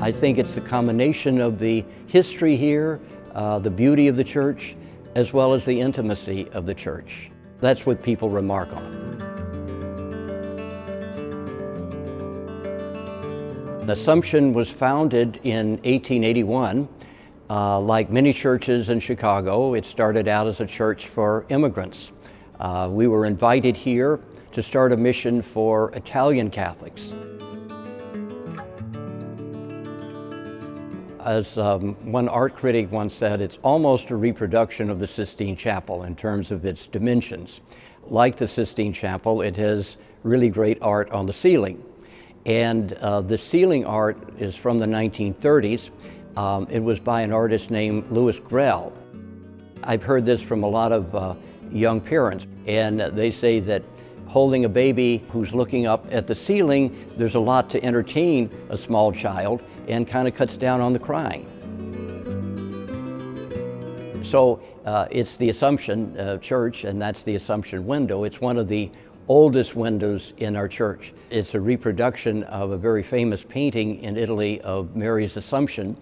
I think it's the combination of the history here, the beauty of the church, as well as the intimacy of the church. That's what people remark on. Assumption was founded in 1881. Like many churches in Chicago, it started out as a church for immigrants. We were invited here to start a mission for Italian Catholics. As one art critic once said, it's almost a reproduction of the Sistine Chapel in terms of its dimensions. Like the Sistine Chapel, it has really great art on the ceiling. And the ceiling art is from the 1930s. It was by an artist named Louis Grell. I've heard this from a lot of young parents, and they say that holding a baby who's looking up at the ceiling, there's a lot to entertain a small child and kind of cuts down on the crying. So it's the Assumption Church, and that's the Assumption window. It's one of the oldest windows in our church. It's a reproduction of a very famous painting in Italy of Mary's Assumption.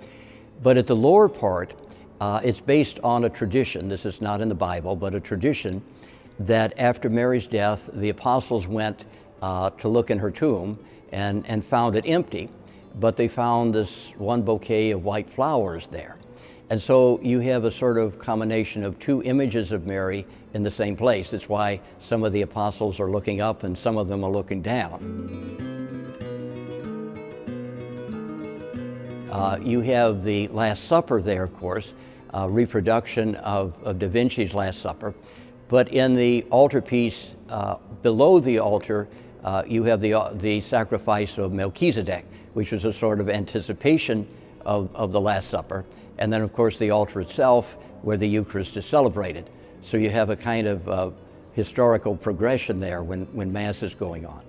But at the lower part, it's based on a tradition. This is not in the Bible, but a tradition that after Mary's death, the apostles went to look in her tomb and found it empty. But they found this one bouquet of white flowers there. And so you have a sort of combination of two images of Mary in the same place. It's why some of the apostles are looking up and some of them are looking down. You have the Last Supper there, of course, a reproduction of Da Vinci's Last Supper. But in the altarpiece below the altar, you have the sacrifice of Melchizedek, which was a sort of anticipation of the Last Supper. And then, of course, the altar itself, where the Eucharist is celebrated. So you have a kind of historical progression there when Mass is going on.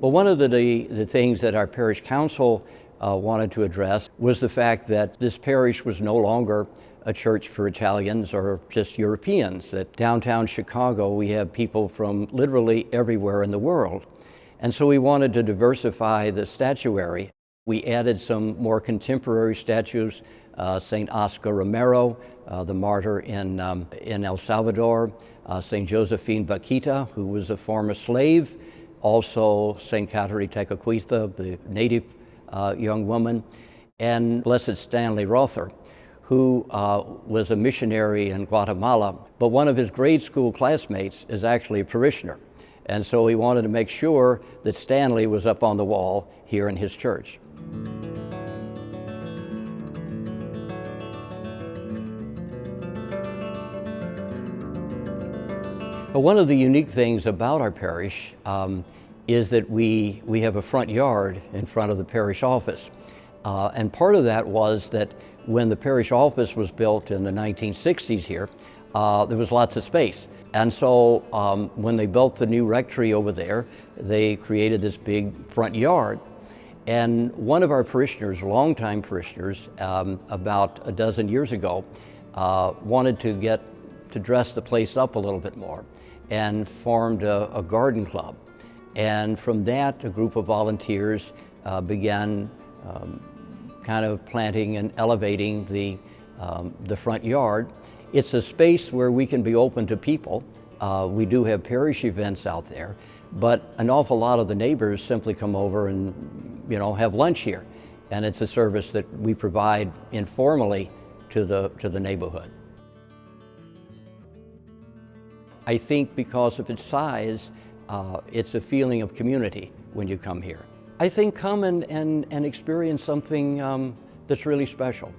Well, one of the things that our parish council wanted to address was the fact that this parish was no longer a church for Italians or just Europeans. That downtown Chicago, we have people from literally everywhere in the world. And so we wanted to diversify the statuary. We added some more contemporary statues, St. Oscar Romero, the martyr in El Salvador, St. Josephine Bakhita, who was a former slave, also St. Catherine Tecaquitha, the native young woman, and Blessed Stanley Rother, who was a missionary in Guatemala, but one of his grade school classmates is actually a parishioner. And so we wanted to make sure that Stanley was up on the wall here in his church. But one of the unique things about our parish is that we have a front yard in front of the parish office. And part of that was that when the parish office was built in the 1960s here, there was lots of space. And so when they built the new rectory over there, they created this big front yard. And one of our parishioners, longtime parishioners, about a dozen years ago, wanted to dress the place up a little bit more and formed a garden club. And from that, a group of volunteers began kind of planting and elevating the front yard. It's a space where we can be open to people. We do have parish events out there, but an awful lot of the neighbors simply come over and have lunch here. And it's a service that we provide informally to the neighborhood. I think because of its size, it's a feeling of community when you come here. I think come and experience something that's really special.